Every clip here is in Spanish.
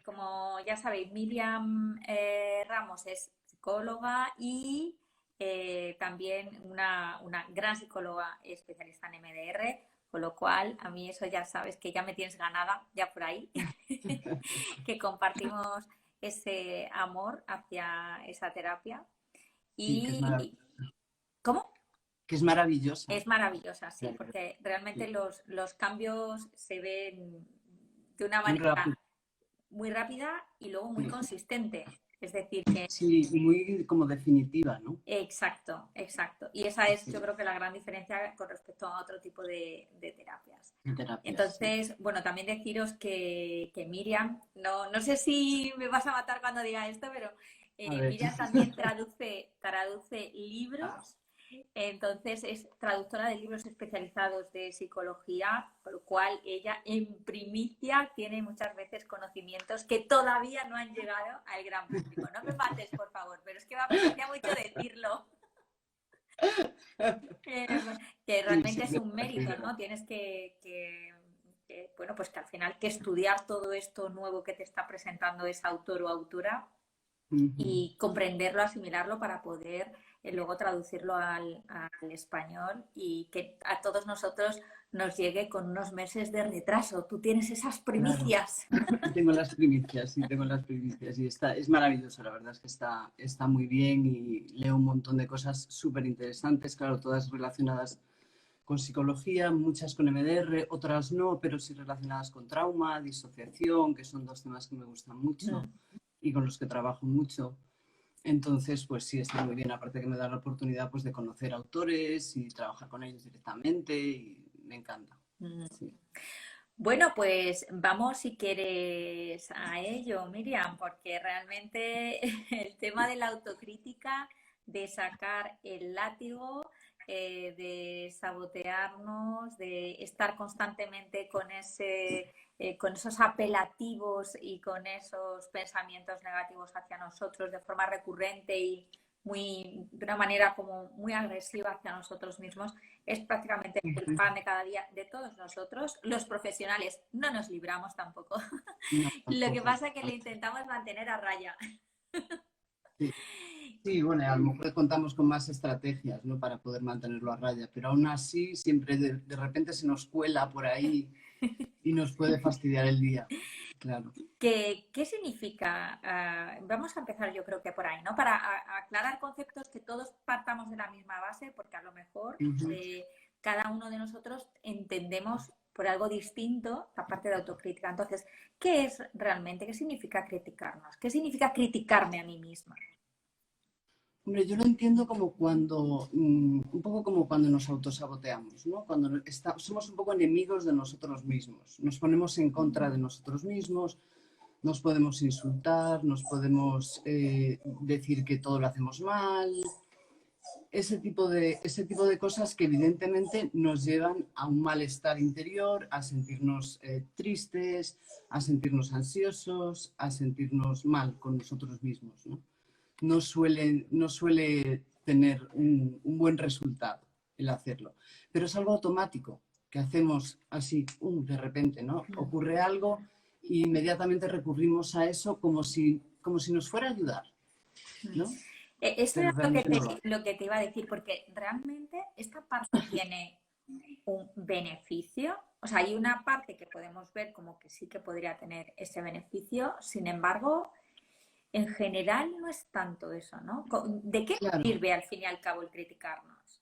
como ya sabéis, Miriam Ramos es psicóloga y también una gran psicóloga especialista en MDR, con lo cual a mí eso ya sabes que ya me tienes ganada, ya por ahí, que compartimos ese amor hacia esa terapia. Sí, que es Y ¿cómo? que es maravillosa. Es maravillosa, sí, Claro, porque realmente sí. los cambios se ven de una Muy rápido. manera muy rápida y luego muy Sí. consistente. Es decir, que Sí, y muy como definitiva, ¿no? exacto, exacto. Y esa es, yo Sí, creo que la gran diferencia con respecto a otro tipo de terapias. en terapias, sí. Entonces, bueno, también deciros que Miriam, no sé si me vas a matar cuando diga esto, pero A ver. Miriam también traduce libros. Entonces es traductora de libros especializados de psicología, por lo cual ella en primicia tiene muchas veces conocimientos que todavía no han llegado al gran público. No me mates, por favor, pero es que me apetecía mucho decirlo. Que Sí, realmente es siempre un mérito, parecido. ¿no? Tienes bueno, pues que al final que estudiar todo esto nuevo que te está presentando ese autor o autora Ujú. y comprenderlo, asimilarlo para poder luego traducirlo al español y que a todos nosotros nos llegue con unos meses de retraso. Tú tienes esas Claro. primicias. Tengo las primicias, sí, tengo las primicias. Y es maravilloso, la verdad es que está muy bien y leo un montón de cosas súper interesantes, claro, todas relacionadas con psicología, muchas con MDR, otras no, pero sí relacionadas con trauma, disociación, que son dos temas que me gustan mucho y con los que trabajo mucho. Entonces, pues sí, está muy bien. Aparte que me da la oportunidad pues, de conocer autores y trabajar con ellos directamente y me encanta. Sí. Bueno, pues vamos si quieres a ello, Miriam, porque realmente el tema de la autocrítica, de sacar el látigo, de sabotearnos, de estar constantemente con esos apelativos y con esos pensamientos negativos hacia nosotros de forma recurrente y de una manera como muy agresiva hacia nosotros mismos, es prácticamente el pan de cada día de todos nosotros. Los profesionales no nos libramos tampoco. No, Lo que tampoco. pasa es que le intentamos mantener a raya. Sí. Sí, bueno, a lo mejor contamos con más estrategias, ¿no? Para poder mantenerlo a raya, pero aún así siempre de repente se nos cuela por ahí y nos puede fastidiar el día. Claro. ¿Qué significa? Vamos a empezar yo creo que por ahí, ¿no? Para aclarar conceptos que todos partamos de la misma base, porque a lo mejor Ujú. cada uno de nosotros entendemos por algo distinto la parte de autocrítica. Entonces, ¿qué es realmente? ¿Qué significa criticarnos? ¿Qué significa criticarme a mí misma? Hombre, yo lo entiendo como cuando, un poco como cuando nos autosaboteamos, ¿no? Cuando somos un poco enemigos de nosotros mismos, nos ponemos en contra de nosotros mismos, nos podemos insultar, nos podemos decir que todo lo hacemos mal, ese tipo de cosas que evidentemente nos llevan a un malestar interior, a sentirnos tristes, a sentirnos ansiosos, a sentirnos mal con nosotros mismos, ¿no? No suele tener un buen resultado el hacerlo. Pero es algo automático que hacemos así, de repente, ¿no? Ocurre algo e inmediatamente recurrimos a eso como si nos fuera a ayudar, ¿no? Eso Pero era realmente no lo hace. lo que te iba a decir, porque realmente esta parte tiene un beneficio. O sea, hay una parte que podemos ver como que sí que podría tener ese beneficio, sin embargo, en general no es tanto eso, ¿no? ¿De qué Claro, sirve al fin y al cabo el criticarnos?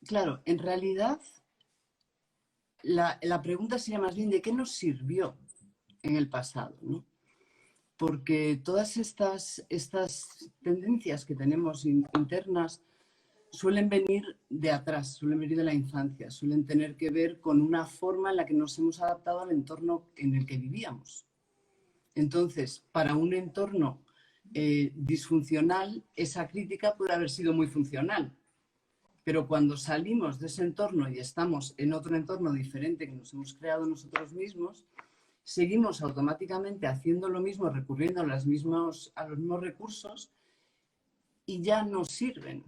claro, en realidad la pregunta sería más bien de qué nos sirvió en el pasado, ¿no? Porque todas estas tendencias que tenemos internas suelen venir de atrás, suelen venir de la infancia, suelen tener que ver con una forma en la que nos hemos adaptado al entorno en el que vivíamos. Entonces, para un entorno disfuncional, esa crítica puede haber sido muy funcional, pero cuando salimos de ese entorno y estamos en otro entorno diferente que nos hemos creado nosotros mismos, seguimos automáticamente haciendo lo mismo, recurriendo a los mismos recursos y ya no sirven,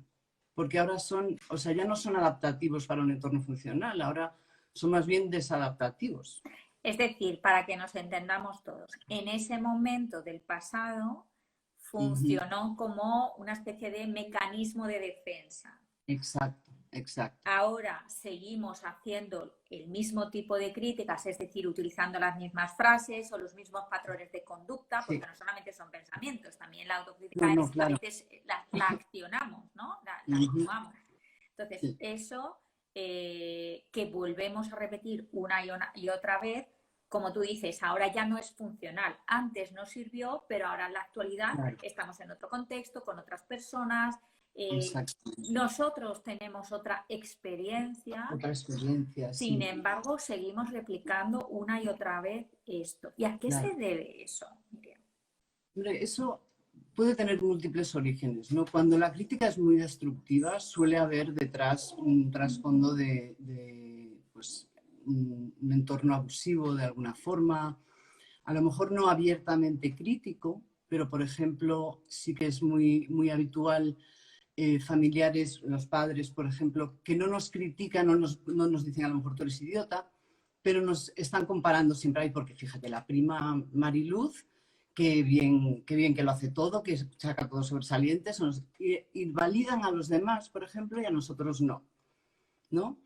porque ahora ya no son adaptativos para un entorno funcional, ahora son más bien desadaptativos. Es decir, para que nos entendamos todos, en ese momento del pasado Ujú. funcionó como una especie de mecanismo de defensa. Exacto, exacto. Ahora seguimos haciendo el mismo tipo de críticas, es decir, utilizando las mismas frases o los mismos patrones de conducta, Sí. porque no solamente son pensamientos, también la No, autocrítica no, es, a claro. veces la accionamos, ¿no? La Ujú. actuamos. Entonces, Sí, eso que volvemos a repetir una y otra vez, como tú dices, ahora ya no es funcional. Antes no sirvió, pero ahora en la actualidad claro. estamos en otro contexto, con otras personas. Exacto. Nosotros tenemos otra experiencia, Otra experiencia, sin sí. embargo, seguimos replicando una y otra vez esto. ¿Y a qué se Claro. debe eso, Miriam? Hombre, eso puede tener múltiples orígenes, ¿no? Cuando la crítica es muy destructiva, suele haber detrás un trasfondo pues, un entorno abusivo de alguna forma, a lo mejor no abiertamente crítico, pero por ejemplo, sí que es muy habitual familiares, los padres, por ejemplo, que no nos critican, no nos dicen a lo mejor tú eres idiota, pero nos están comparando siempre ahí, porque fíjate, la prima Mariluz, qué bien que lo hace todo, que saca todos sobresalientes, y validan a los demás, por ejemplo, y a nosotros no, ¿no?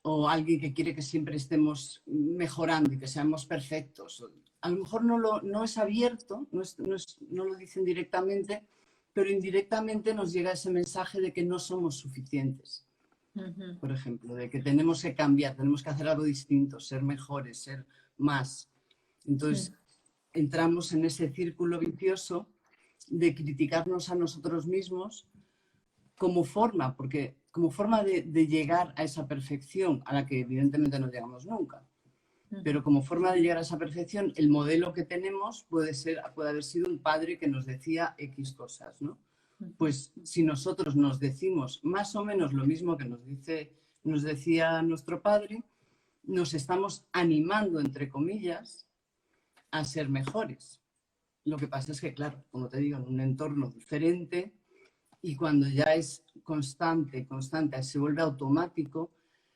O alguien que quiere que siempre estemos mejorando y que seamos perfectos. A lo mejor no es abierto, no lo dicen directamente, pero indirectamente nos llega ese mensaje de que no somos suficientes, Ujú, por ejemplo, de que tenemos que cambiar, tenemos que hacer algo distinto, ser mejores, ser más. ujú, Entonces, entramos en ese círculo vicioso de criticarnos a nosotros mismos como forma, porque como forma de llegar a esa perfección a la que evidentemente no llegamos nunca. ujú, Pero como forma de llegar a esa perfección, el modelo que tenemos puede haber sido un padre que nos decía X cosas, ¿no? ujú. Pues si nosotros nos decimos más o menos lo mismo que nos decía nuestro padre, nos estamos animando, entre comillas, a ser mejores. Lo que pasa es que, claro, como te digo, en un entorno diferente y cuando ya es constante, se vuelve automático,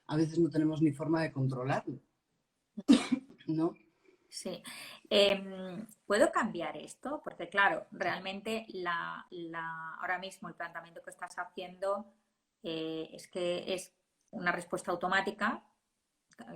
a veces no tenemos ni forma de controlarlo, ¿no? Sí. ¿Puedo cambiar esto? Porque claro, realmente ahora mismo el planteamiento que estás haciendo es que es una respuesta automática,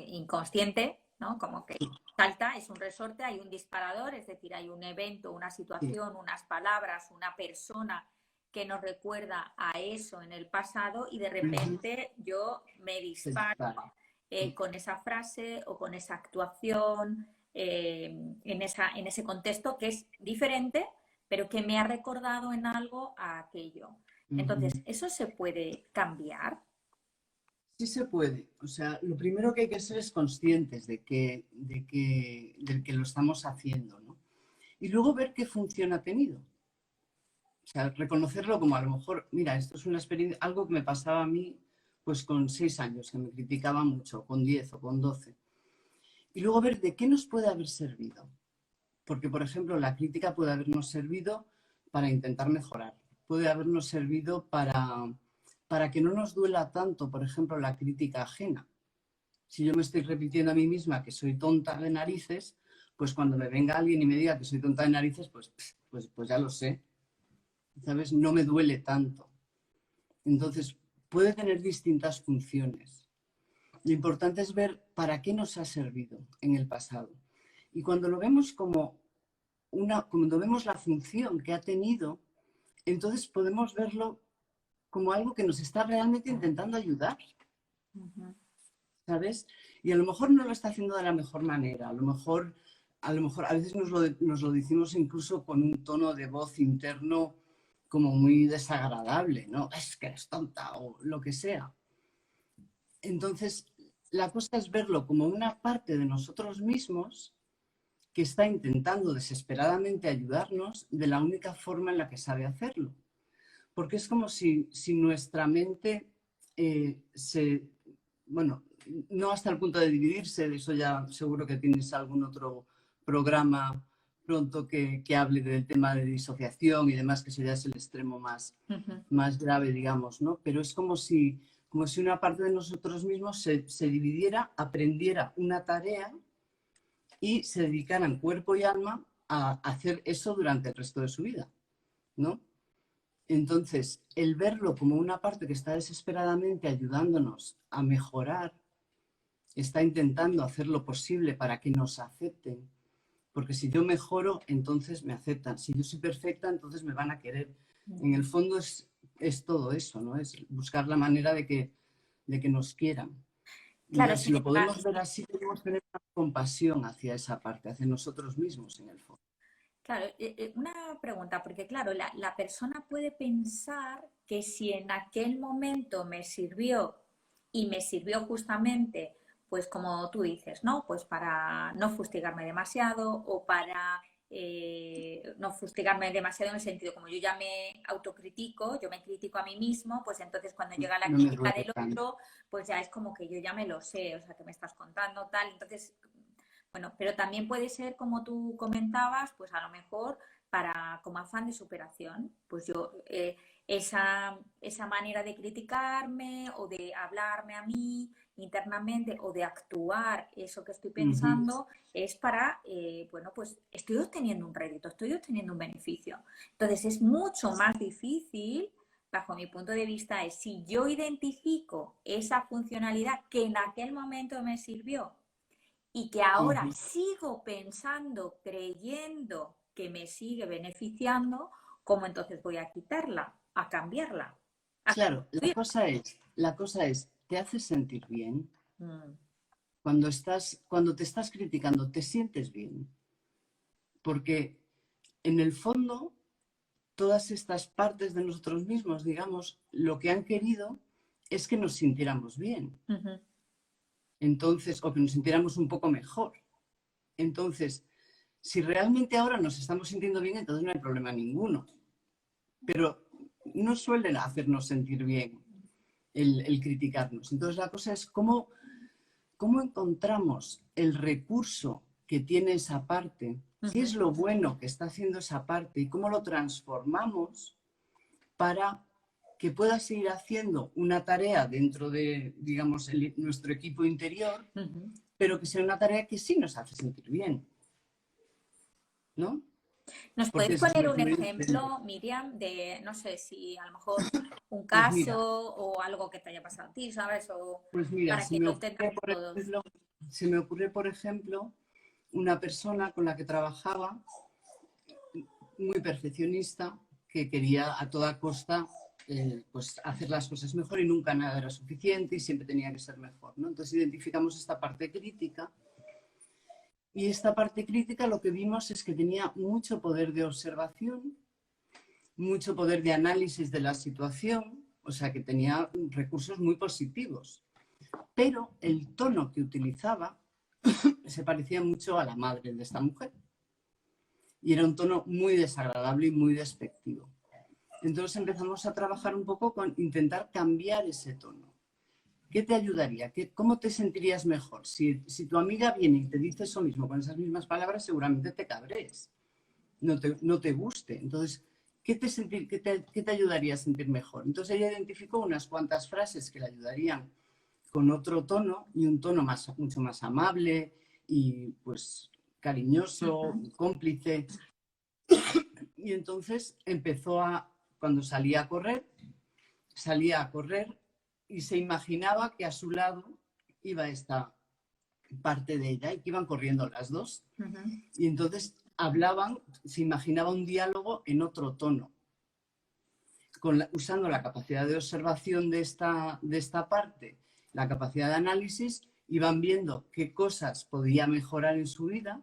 inconsciente, ¿no? Como que salta, es un resorte, hay un disparador, es decir, hay un evento, una Sí, situación, unas palabras, una persona que nos recuerda a eso en el pasado y de uh-huh. repente yo me Se disparo dispara. con esa frase o con esa actuación en ese contexto que es diferente, pero que me ha recordado en algo a aquello. Entonces, Uh-huh. ¿eso se puede cambiar? Sí se puede. O sea, lo primero que hay que ser es conscientes del que lo estamos haciendo, ¿no? Y luego ver qué función ha tenido. O sea, reconocerlo como a lo mejor, mira, esto es una experiencia, algo que me pasaba a mí pues con 6 años, que me criticaba mucho, con 10 o con 12. Y luego ver de qué nos puede haber servido. Porque, por ejemplo, la crítica puede habernos servido para intentar mejorar, puede habernos servido para que no nos duela tanto, por ejemplo, la crítica ajena. Si yo me estoy repitiendo a mí misma que soy tonta de narices, pues cuando me venga alguien y me diga que soy tonta de narices, pues ya lo sé, ¿sabes? No me duele tanto. Entonces, puede tener distintas funciones. Lo importante es ver para qué nos ha servido en el pasado. Y cuando lo vemos cuando vemos la función que ha tenido, entonces podemos verlo como algo que nos está realmente intentando ayudar, Uh -huh. ¿sabes? Y a lo mejor no lo está haciendo de la mejor manera, a lo mejor a veces nos lo decimos incluso con un tono de voz interno como muy desagradable, ¿no? Es que eres tonta o lo que sea. Entonces, la cosa es verlo como una parte de nosotros mismos que está intentando desesperadamente ayudarnos de la única forma en la que sabe hacerlo. Porque es como si nuestra mente bueno, no hasta el punto de dividirse, de eso ya seguro que tienes algún otro programa pronto que hable del tema de disociación y demás, que eso ya es el extremo Uh -huh. más grave, digamos, ¿no? Pero es como si una parte de nosotros mismos se dividiera, aprendiera una tarea y se dedicaran cuerpo y alma a hacer eso durante el resto de su vida, ¿no? Entonces, el verlo como una parte que está desesperadamente ayudándonos a mejorar, está intentando hacer lo posible para que nos acepten, porque si yo mejoro, entonces me aceptan. Si yo soy perfecta, entonces me van a querer. En el fondo es todo eso, ¿no? Es buscar la manera de que nos quieran. Claro, Si lo podemos ver así, tenemos que tener una compasión hacia esa parte, hacia nosotros mismos, en el fondo. claro, una pregunta, porque claro, la persona puede pensar que si en aquel momento me sirvió y me sirvió justamente, pues como tú dices, ¿no? Pues para no fustigarme demasiado o para no fustigarme demasiado en el sentido, como yo ya me autocritico, yo me critico a mí mismo, pues entonces cuando llega la No me crítica duele del tanto. otro, pues ya es como que yo ya me lo sé, o sea, que me estás contando tal, entonces bueno, pero también puede ser, como tú comentabas, pues a lo mejor para como afán de superación, pues yo esa manera de criticarme o de hablarme a mí internamente o de actuar eso que estoy pensando es para, bueno, pues estoy obteniendo un rédito, estoy obteniendo un beneficio. Entonces es mucho más difícil, bajo mi punto de vista, es si yo identifico esa funcionalidad que en aquel momento me sirvió y que ahora sigo pensando, creyendo que me sigue beneficiando, ¿cómo entonces voy a quitarla, a cambiarla? Claro, la cosa es, ¿te hace sentir bien? Mm. Cuando te estás criticando, ¿te sientes bien? Porque en el fondo, todas estas partes de nosotros mismos, digamos, lo que han querido es que nos sintiéramos bien. Ujú. Entonces, o que nos sintiéramos un poco mejor. Entonces, si realmente ahora nos estamos sintiendo bien, entonces no hay problema ninguno. Pero no suelen hacernos sentir bien el criticarnos. Entonces, la cosa es cómo encontramos el recurso que tiene esa parte, qué es lo bueno que está haciendo esa parte y cómo lo transformamos para que pueda seguir haciendo una tarea dentro de, digamos, nuestro equipo interior, pero que sea una tarea que sí nos hace sentir bien, ¿no? ¿Nos Porque puedes ese es el poner un equilibrio. ejemplo, Miriam, de, no sé, si a lo mejor un Pues caso mira, o algo que te haya pasado a ti, ¿sabes? O pues mira, para que lo entendamos todos. se me ocurre, por ejemplo, una persona con la que trabajaba, muy perfeccionista, que quería a toda costa pues hacer las cosas mejor y nunca nada era suficiente y siempre tenía que ser mejor, ¿no? Entonces identificamos esta parte crítica y esta parte crítica lo que vimos es que tenía mucho poder de observación, mucho poder de análisis de la situación, o sea que tenía recursos muy positivos, pero el tono que utilizaba se parecía mucho a la madre de esta mujer y era un tono muy desagradable y muy despectivo. Entonces empezamos a trabajar un poco con intentar cambiar ese tono. ¿Qué te ayudaría? ¿Cómo te sentirías mejor? Si tu amiga viene y te dice eso mismo con esas mismas palabras, seguramente te cabrees, no te guste. Entonces, ¿qué te ayudaría a sentir mejor? Entonces ella identificó unas cuantas frases que le ayudarían con otro tono y un tono mucho más amable y pues cariñoso, cómplice. Y entonces cuando salía a correr y se imaginaba que a su lado iba esta parte de ella y que iban corriendo las dos. Y entonces hablaban, se imaginaba un diálogo en otro tono, usando la capacidad de observación de esta parte, la capacidad de análisis, iban viendo qué cosas podía mejorar en su vida,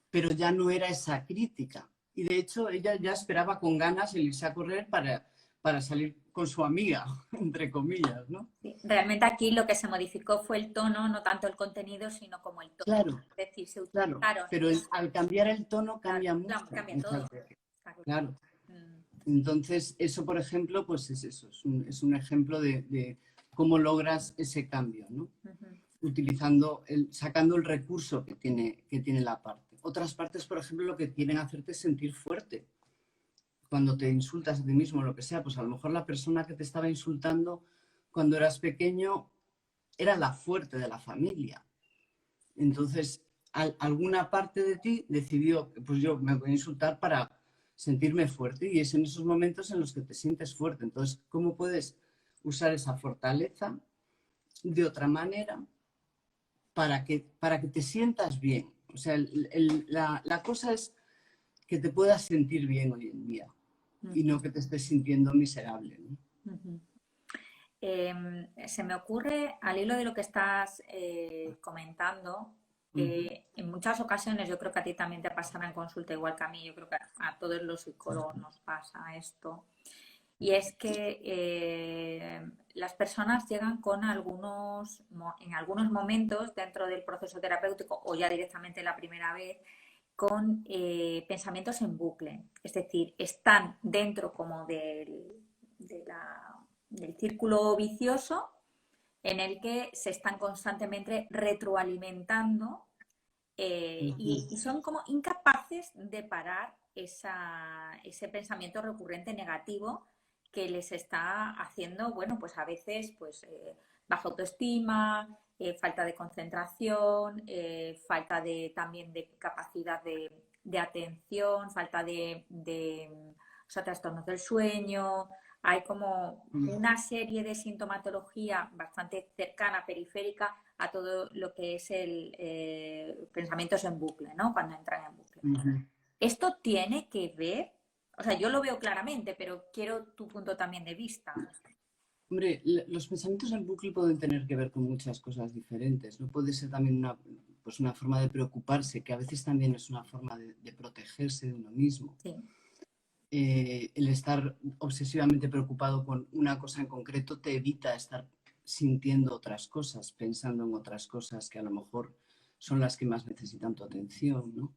pero ya no era esa crítica. Y de hecho ella ya esperaba con ganas el irse a correr para salir con su amiga, entre comillas, ¿no? Sí, realmente aquí lo que se modificó fue el tono, no tanto el contenido, sino como el tono. Claro, Es decir, se claro, utilizaron. pero al cambiar el tono Claro, cambia mucho cambia todo. muchas veces. Está claro. Claro. Mm. Entonces, eso, por ejemplo, pues es eso, es un ejemplo de cómo logras ese cambio, ¿no? Sacando el recurso que tiene la parte. Otras partes, por ejemplo, lo que quieren hacerte es sentir fuerte. Cuando te insultas a ti mismo, lo que sea, pues a lo mejor la persona que te estaba insultando cuando eras pequeño era la fuerte de la familia. Entonces, alguna parte de ti decidió, pues yo me voy a insultar para sentirme fuerte, y es en esos momentos en los que te sientes fuerte. Entonces, ¿cómo puedes usar esa fortaleza de otra manera para que te sientas bien? O sea, la cosa es que te puedas sentir bien hoy en día y no que te estés sintiendo miserable, ¿no? Se me ocurre, al hilo de lo que estás comentando, Ujú. en muchas ocasiones, yo creo que a ti también te pasará en consulta, igual que a mí, yo creo que a todos los psicólogos nos pasa esto, y es que las personas llegan con en algunos momentos dentro del proceso terapéutico o ya directamente la primera vez, con pensamientos en bucle. Es decir, están dentro como del círculo vicioso en el que se están constantemente retroalimentando y son como incapaces de parar ese pensamiento recurrente negativo que les está haciendo, bueno, pues a veces pues baja autoestima, falta de concentración, falta también de capacidad de atención, falta o sea, trastornos del sueño. Hay como una serie de sintomatología bastante cercana, periférica, a todo lo que es el pensamientos en bucle, ¿no? Cuando entran en bucle. Ujú. Esto tiene que ver, o sea, yo lo veo claramente, pero quiero tu punto también de vista. Hombre, los pensamientos en bucle pueden tener que ver con muchas cosas diferentes, ¿no? Puede ser también pues una forma de preocuparse, que a veces también es una forma de protegerse de uno mismo. Sí. El estar obsesivamente preocupado con una cosa en concreto te evita estar sintiendo otras cosas, pensando en otras cosas que a lo mejor son las que más necesitan tu atención, ¿no?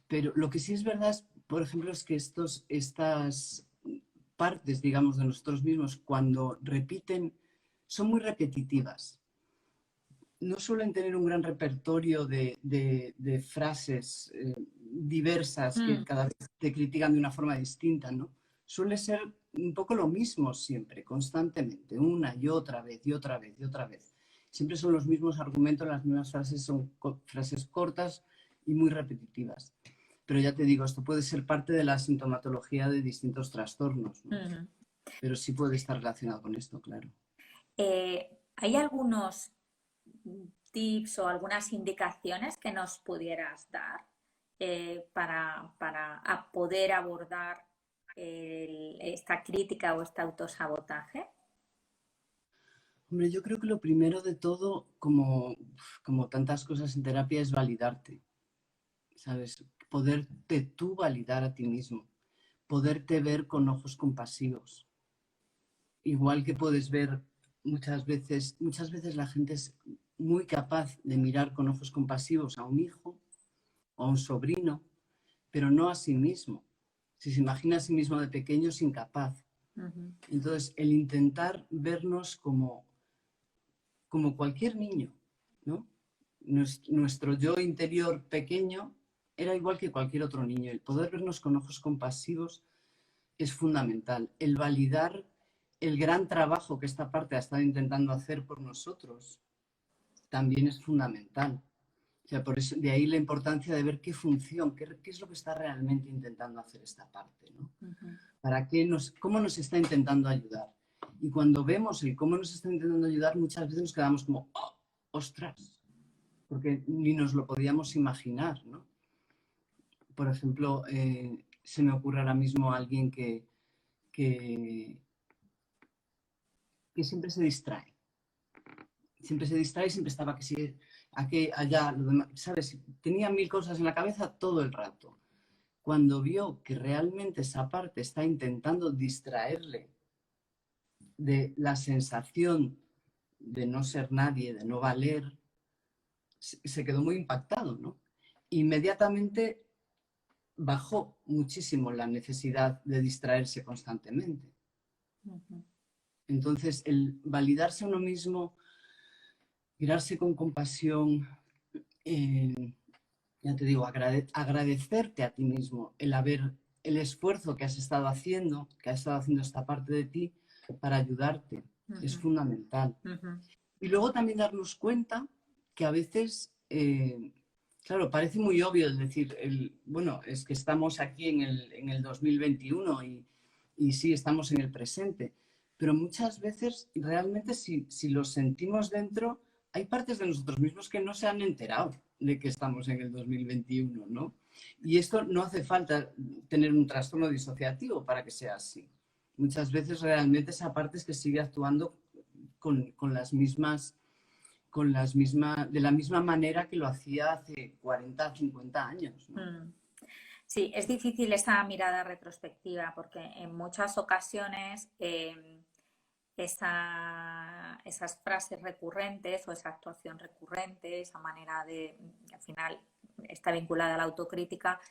Pero lo que sí es verdad, por ejemplo, es que estas partes, digamos, de nosotros mismos, cuando repiten, son muy repetitivas. No suelen tener un gran repertorio de frases diversas que Mm, cada vez te critican de una forma distinta, ¿no? Suele ser un poco lo mismo siempre, constantemente, una y otra vez, y otra vez, y otra vez. Siempre son los mismos argumentos, las mismas frases, son frases cortas y muy repetitivas. Pero ya te digo, esto puede ser parte de la sintomatología de distintos trastornos, ¿no? mm. Pero sí puede estar relacionado con esto, claro. ¿Hay algunos tips o algunas indicaciones que nos pudieras dar para poder abordar esta crítica o este autosabotaje? Hombre, yo creo que lo primero de todo, como tantas cosas en terapia, es validarte, ¿sabes? Poderte tú validar a ti mismo, poderte ver con ojos compasivos. Igual que puedes ver muchas veces la gente es muy capaz de mirar con ojos compasivos a un hijo o a un sobrino, pero no a sí mismo. Si se imagina a sí mismo de pequeño, es incapaz. Ujú. Entonces, el intentar vernos como cualquier niño, ¿no? Nuestro yo interior pequeño era igual que cualquier otro niño. El poder vernos con ojos compasivos es fundamental. El validar el gran trabajo que esta parte ha estado intentando hacer por nosotros también es fundamental. O sea, por eso, de ahí la importancia de ver qué función, qué es lo que está realmente intentando hacer esta parte, ¿no? Ujú. ¿Cómo nos está intentando ayudar? Y cuando vemos el cómo nos está intentando ayudar, muchas veces nos quedamos como, ¡oh, ostras! Porque ni nos lo podíamos imaginar, ¿no? Por ejemplo, se me ocurre ahora mismo alguien que, que siempre se distrae, siempre estaba que si aquí, allá, lo demás, ¿sabes? Tenía mil cosas en la cabeza todo el rato. Cuando vio que realmente esa parte está intentando distraerle de la sensación de no ser nadie, de no valer, se quedó muy impactado, ¿no? Inmediatamente bajó muchísimo la necesidad de distraerse constantemente. Ujú. Entonces, el validarse a uno mismo, mirarse con compasión, eh, ya te digo, agradecerte a ti mismo el esfuerzo que ha estado haciendo esta parte de ti para ayudarte, es Ujú. fundamental. Ujú. Y luego también darnos cuenta que a veces Claro, parece muy obvio es decir, bueno, es que estamos aquí en el 2021 y sí, estamos en el presente, pero muchas veces realmente si lo sentimos dentro, hay partes de nosotros mismos que no se han enterado de que estamos en el 2021, ¿no? Y esto no hace falta tener un trastorno disociativo para que sea así. Muchas veces realmente esa parte es que sigue actuando con las mismas de la misma manera que lo hacía hace 40, 50 años, ¿no? Sí, es difícil esa mirada retrospectiva porque en muchas ocasiones esas frases recurrentes o esa actuación recurrente, esa manera de, al final está vinculada a la autocrítica,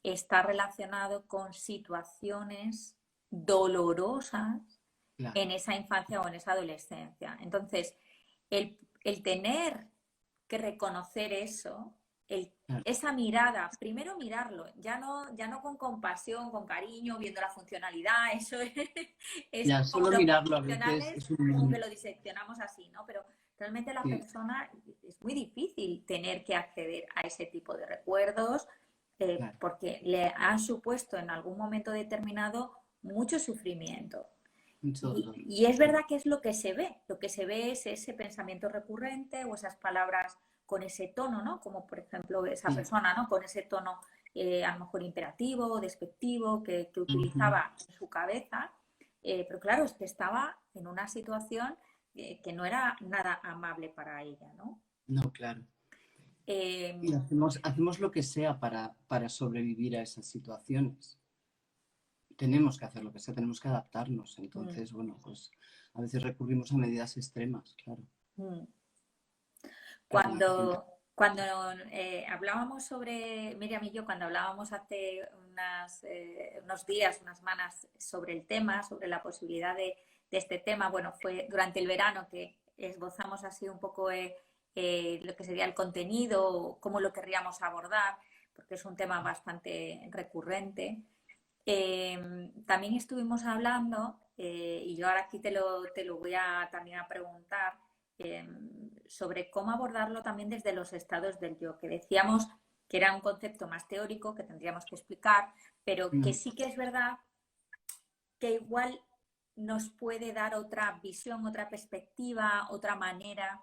está relacionado con situaciones dolorosas Claro, en esa infancia o en esa adolescencia. Entonces, el tener que reconocer eso, claro. esa mirada, primero mirarlo, ya no con compasión, con cariño, viendo la funcionalidad, eso es Ya, como solo los mirarlo a veces profesionales, es como que un... lo diseccionamos así, ¿no? Pero realmente la Sí, persona es muy difícil tener que acceder a ese tipo de recuerdos claro, porque le han supuesto en algún momento determinado mucho sufrimiento. mucho dolor. Y es Sí. verdad que es lo que se ve es ese pensamiento recurrente o esas palabras con ese tono, ¿no? Como por ejemplo esa Sí. persona, ¿no? Con ese tono a lo mejor imperativo o despectivo que Ujú. utilizaba en su cabeza, pero claro, es que estaba en una situación que no era nada amable para ella, ¿no? No, claro. Y Eh, hacemos lo que sea para sobrevivir a esas situaciones. Tenemos que hacer lo que sea, tenemos que adaptarnos. mm, Entonces, bueno, pues a veces recurrimos a medidas extremas, claro. mm. Pero nada, Cuando hablábamos sobre, Miriam y yo, cuando hablábamos hace unos días, unas semanas sobre el tema, sobre la posibilidad de este tema, bueno, fue durante el verano que esbozamos así un poco lo que sería el contenido, cómo lo querríamos abordar, porque es un tema bastante recurrente. También estuvimos hablando, y yo ahora aquí te lo voy a también a preguntar, sobre cómo abordarlo también desde los estados del yo, que decíamos que era un concepto más teórico que tendríamos que explicar, pero que mm, sí que es verdad que igual nos puede dar otra visión, otra perspectiva, otra manera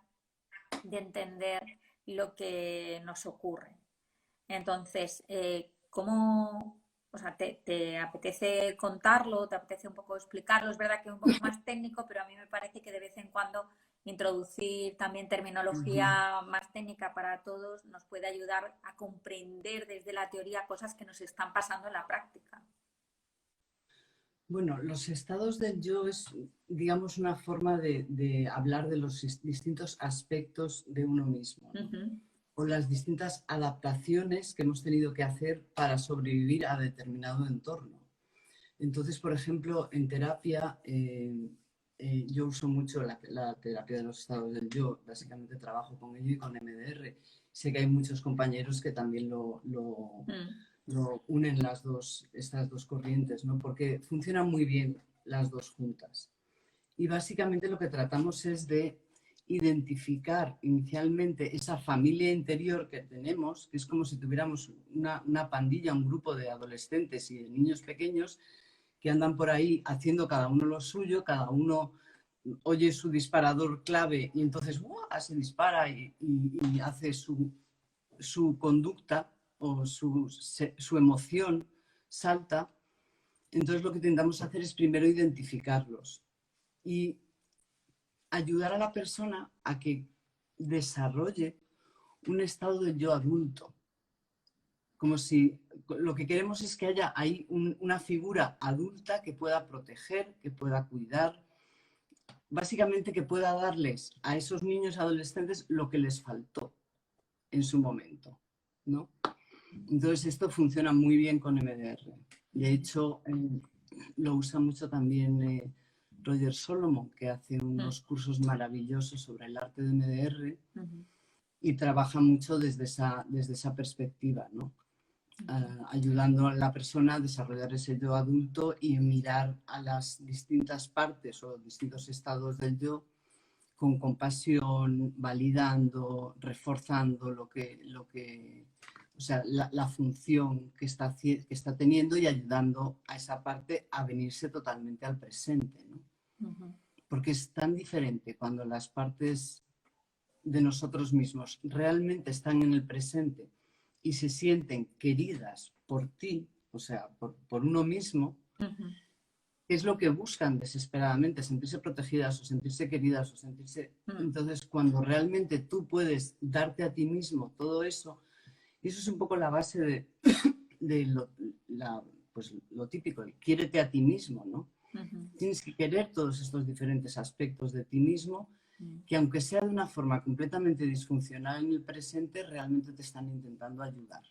de entender lo que nos ocurre. Entonces, ¿cómo, o sea, te apetece contarlo, te apetece un poco explicarlo? Es verdad que es un poco más técnico, pero a mí me parece que de vez en cuando introducir también ujú. terminología más técnica para todos nos puede ayudar a comprender desde la teoría cosas que nos están pasando en la práctica. Bueno, los estados del yo es, digamos, una forma de hablar de los distintos aspectos de uno mismo, ¿no? Ujú, O las distintas adaptaciones que hemos tenido que hacer para sobrevivir a determinado entorno. Entonces, por ejemplo, en terapia yo uso mucho la terapia de los estados del yo, básicamente trabajo con ello y con MDR. Sé que hay muchos compañeros que también mm, lo unen estas dos corrientes, ¿no? Porque funcionan muy bien las dos juntas. Y básicamente lo que tratamos es de identificar inicialmente esa familia interior que tenemos, que es como si tuviéramos una pandilla, un grupo de adolescentes y de niños pequeños que andan por ahí haciendo cada uno lo suyo, cada uno oye su disparador clave y entonces ¡buah! Se dispara y hace su conducta o su emoción salta. Entonces lo que intentamos hacer es primero identificarlos y ayudar a la persona a que desarrolle un estado de yo adulto. Como si lo que queremos es que haya ahí una figura adulta que pueda proteger, que pueda cuidar, básicamente que pueda darles a esos niños adolescentes lo que les faltó en su momento, ¿no? Entonces esto funciona muy bien con MDR. De hecho, lo usa mucho también Roger Solomon, que hace mm, unos cursos maravillosos sobre el arte de MDR mm, y trabaja mucho desde esa perspectiva, ¿no? Ayudando a la persona a desarrollar ese yo adulto y mirar a las distintas partes o distintos estados del yo con compasión, validando, reforzando o sea, la función que está teniendo y ayudando a esa parte a venirse totalmente al presente, ¿no? Porque es tan diferente cuando las partes de nosotros mismos realmente están en el presente y se sienten queridas por ti, o sea, por uno mismo, es lo que buscan desesperadamente, sentirse protegidas o sentirse queridas o sentirse... Entonces, cuando realmente tú puedes darte a ti mismo todo eso, y eso es un poco la base de pues, lo típico, el quiérete a ti mismo, ¿no? Tienes que querer todos estos diferentes aspectos de ti mismo que, aunque sea de una forma completamente disfuncional en el presente, realmente te están intentando ayudar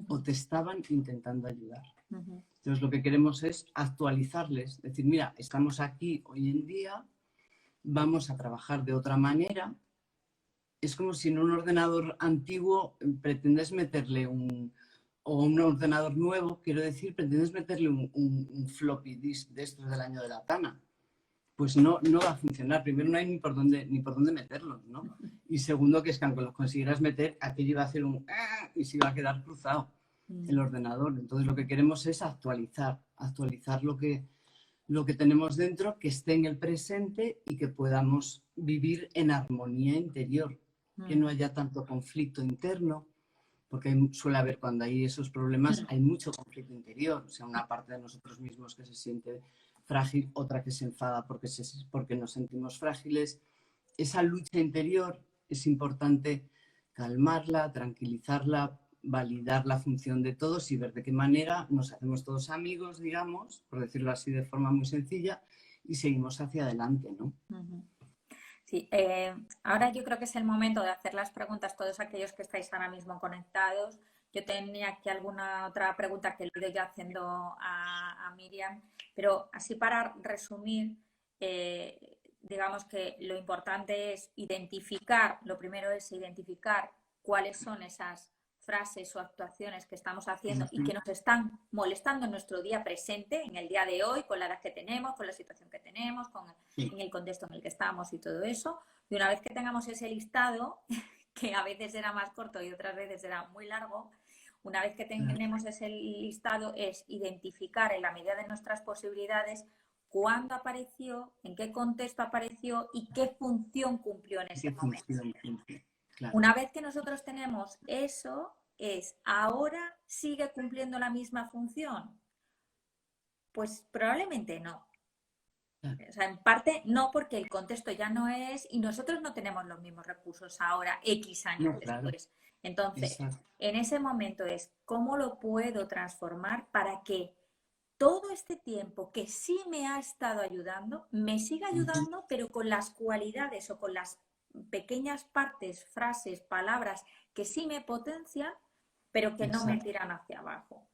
o te estaban intentando ayudar. Entonces lo que queremos es actualizarles, decir, mira, estamos aquí hoy en día, vamos a trabajar de otra manera. Es como si en un ordenador antiguo pretendes meterle o un ordenador nuevo, quiero decir, pretendes meterle un floppy disk de estos del año de la tana. Pues no va a funcionar. Primero, no hay ni por dónde meterlos, ¿no? Y segundo, que es que aunque los consiguieras meter, aquello iba a hacer y se iba a quedar cruzado el ordenador. Entonces lo que queremos es actualizar lo que tenemos dentro, que esté en el presente y que podamos vivir en armonía interior, que no haya tanto conflicto interno, porque suele haber, cuando hay esos problemas, hay mucho conflicto interior, o sea, una parte de nosotros mismos que se siente frágil, otra que se enfada porque nos sentimos frágiles. Esa lucha interior es importante calmarla, tranquilizarla, validar la función de todos y ver de qué manera nos hacemos todos amigos, digamos, por decirlo así de forma muy sencilla, y seguimos hacia adelante, ¿no? Sí, ahora yo creo que es el momento de hacer las preguntas todos aquellos que estáis ahora mismo conectados. Yo tenía aquí alguna otra pregunta que le he ido ya haciendo a Miriam, pero así para resumir, digamos que lo importante es identificar, lo primero es identificar cuáles son esas frases o actuaciones que estamos haciendo y que nos están molestando en nuestro día presente, en el día de hoy, con la edad que tenemos, con la situación que tenemos, en el contexto en el que estamos y todo eso. Y una vez que tengamos ese listado, que a veces será más corto y otras veces será muy largo, una vez que tenemos ese listado es identificar en la medida de nuestras posibilidades cuándo apareció, en qué contexto apareció y qué función cumplió en ese momento. Claro. Una vez que nosotros tenemos eso, ¿ahora sigue cumpliendo la misma función? Pues probablemente no. O sea, en parte no, porque el contexto ya no es y nosotros no tenemos los mismos recursos ahora, X años después. Entonces, en ese momento es cómo lo puedo transformar para que todo este tiempo que sí me ha estado ayudando, me siga ayudando, pero con las cualidades o con las pequeñas partes, frases, palabras que sí me potencian, pero que no me tiran hacia abajo.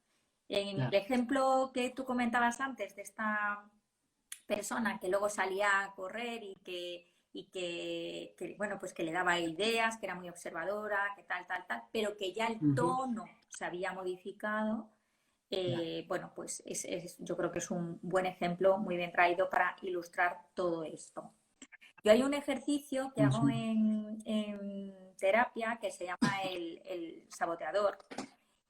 En el ejemplo que tú comentabas antes de esta persona que luego salía a correr y que bueno, pues que le daba ideas, que era muy observadora, que tal, pero que ya el tono se había modificado. Bueno, pues yo creo que es un buen ejemplo, muy bien traído para ilustrar todo esto. Yo hay un ejercicio que hago en terapia que se llama el saboteador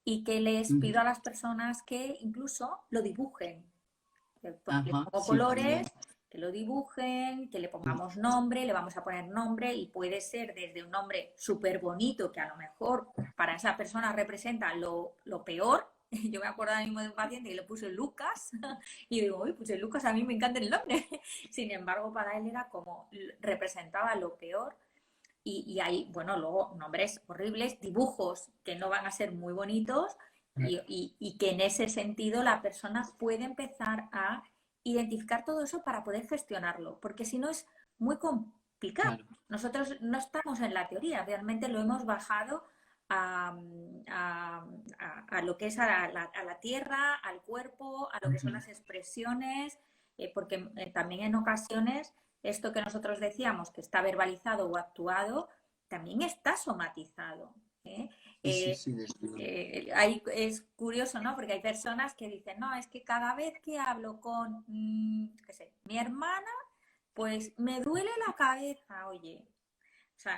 y que les pido a las personas que incluso lo dibujen. Les pongo colores, que lo dibujen, que le pongamos nombre, le vamos a poner nombre y puede ser desde un nombre súper bonito que a lo mejor para esa persona representa lo peor. Yo me acuerdo ahora mismo de un paciente que le puse Lucas y digo, uy, pues el Lucas a mí me encanta el nombre. Sin embargo, para él era como representaba lo peor. Y hay, bueno, luego nombres horribles, dibujos que no van a ser muy bonitos y que en ese sentido la persona puede empezar a identificar todo eso para poder gestionarlo, porque si no es muy complicado. Claro. Nosotros no estamos en la teoría, realmente lo hemos bajado a lo que es a la tierra, al cuerpo, a lo que son las expresiones, porque también en ocasiones esto que nosotros decíamos que está verbalizado o actuado, también está somatizado. Es curioso, ¿no? Porque hay personas que dicen, no, es que cada vez que hablo con, qué sé, mi hermana, pues me duele la cabeza, oye. O sea,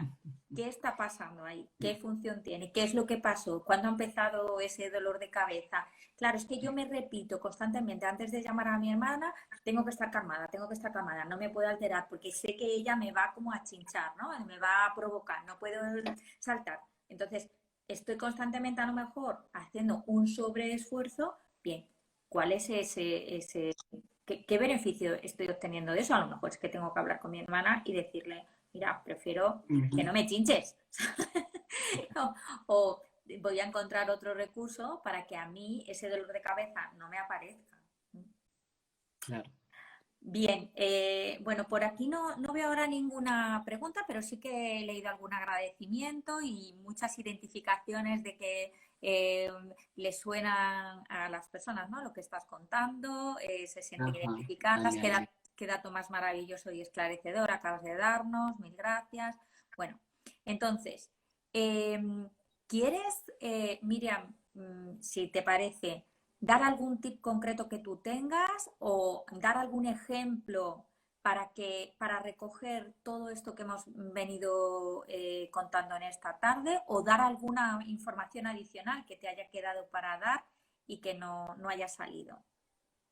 ¿qué está pasando ahí? ¿Qué función tiene? ¿Qué es lo que pasó? ¿Cuándo ha empezado ese dolor de cabeza? Claro, es que yo me repito constantemente, antes de llamar a mi hermana, tengo que estar calmada, no me puedo alterar porque sé que ella me va como a chinchar, ¿no? Me va a provocar, no puedo saltar. Entonces, estoy constantemente a lo mejor haciendo un sobreesfuerzo. Bien, ¿cuál es qué beneficio estoy obteniendo de eso? A lo mejor es que tengo que hablar con mi hermana y decirle, mira, prefiero que no me chinches. O voy a encontrar otro recurso para que a mí ese dolor de cabeza no me aparezca. Claro. Bien, bueno, por aquí no veo ahora ninguna pregunta, pero sí que he leído algún agradecimiento y muchas identificaciones de que les suenan a las personas, ¿no? Lo que estás contando, se sienten Ajá. identificadas, Ay, ay, ay. qué dato más maravilloso y esclarecedor acabas de darnos, mil gracias. Bueno, entonces, eh, ¿quieres, Miriam, si te parece, dar algún tip concreto que tú tengas o dar algún ejemplo para recoger todo esto que hemos venido contando en esta tarde o dar alguna información adicional que te haya quedado para dar y que no haya salido?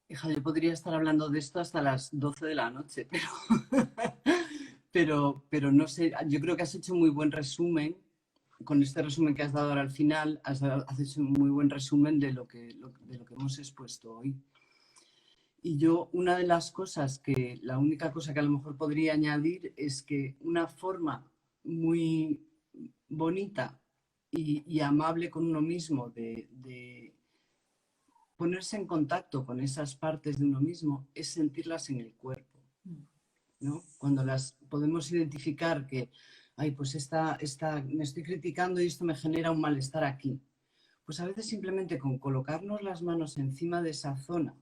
Hija, yo podría estar hablando de esto hasta las 12 de la noche, pero no sé, yo creo que has hecho un muy buen resumen. Con este resumen que has dado ahora al final, has hecho un muy buen resumen de de lo que hemos expuesto hoy. Y yo, una de las cosas la única cosa que a lo mejor podría añadir es que una forma muy bonita y amable con uno mismo de ponerse en contacto con esas partes de uno mismo es sentirlas en el cuerpo, ¿no? Cuando las podemos identificar que, ay, pues me estoy criticando y esto me genera un malestar aquí. Pues a veces simplemente con colocarnos las manos encima de esa zona,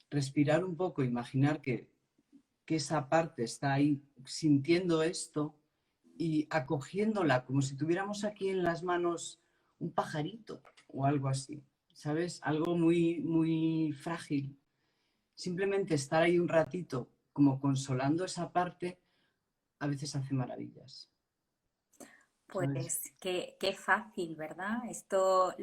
respirar un poco, imaginar que esa parte está ahí sintiendo esto y acogiéndola como si tuviéramos aquí en las manos un pajarito o algo así, ¿sabes? Algo muy, muy frágil. Simplemente estar ahí un ratito como consolando esa parte a veces hace maravillas, ¿sabes? Pues qué fácil, ¿verdad? Esto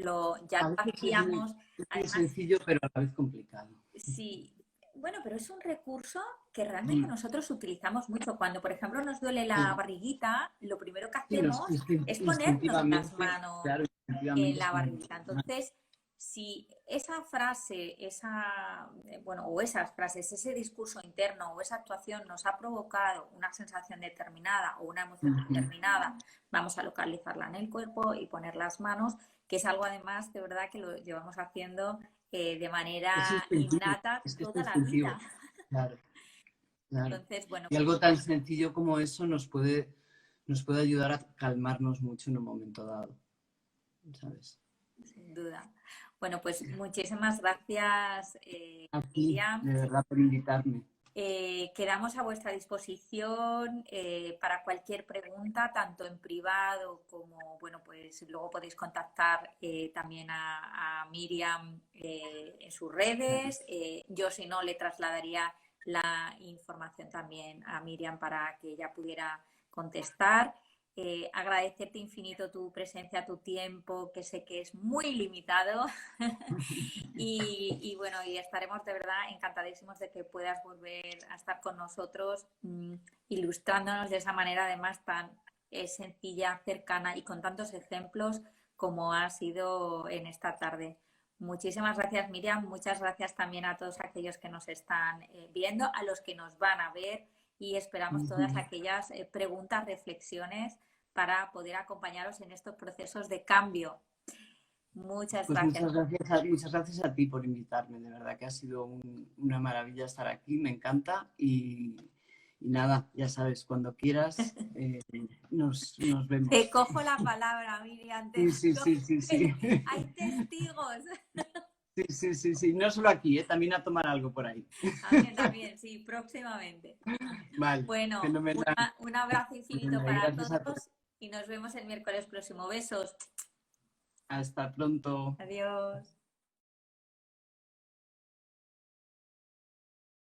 ya A lo veces hacíamos. es muy Además, sencillo, pero a la vez complicado. sí, bueno, pero es un recurso que realmente Mm, nosotros utilizamos mucho. Cuando, por ejemplo, nos duele la sí, barriguita, lo primero que sí, hacemos es ponernos las instintivamente, manos claro, en instintivamente la es muy barriguita. normal. Entonces, si esa frase, bueno, o esas frases, ese discurso interno o esa actuación nos ha provocado una sensación determinada o una emoción Ujú. determinada, vamos a localizarla en el cuerpo y poner las manos, que es algo además de verdad que lo llevamos haciendo de Es manera instintivo, innata es que es toda la instintivo, vida. claro, claro. Entonces, bueno, Y algo tan sencillo como eso nos puede ayudar a calmarnos mucho en un momento dado, ¿sabes? sin duda. Bueno, pues muchísimas gracias, A ti, Miriam. de verdad, por invitarme. Quedamos a vuestra disposición para cualquier pregunta, tanto en privado como, bueno, pues luego podéis contactar también a Miriam en sus Claro. redes. Yo, si no, le trasladaría la información también a Miriam para que ella pudiera contestar. Agradecerte infinito tu presencia, tu tiempo, que sé que es muy limitado. Y bueno, y estaremos de verdad encantadísimos de que puedas volver a estar con nosotros, ilustrándonos de esa manera además tan sencilla, cercana y con tantos ejemplos como ha sido en esta tarde. Muchísimas gracias, Miriam. Muchas gracias también a todos aquellos que nos están viendo, a los que nos van a ver y esperamos todas Ujú. aquellas preguntas, reflexiones para poder acompañaros en estos procesos de cambio. Muchas Pues gracias. muchas gracias a ti por invitarme. De verdad que ha sido una maravilla estar aquí, me encanta. Y nada, ya sabes, cuando quieras nos Te vemos. cojo la palabra, Miriam, te Sí, sí, cojo. sí, sí, sí. Hay testigos. Sí, sí, sí, sí. No solo aquí, también a tomar algo por ahí. También, sí, próximamente. Vale, Bueno, fenomenal. un abrazo infinito Venga, y para gracias a todos. todos y nos vemos el miércoles próximo. Besos. Hasta pronto. Adiós.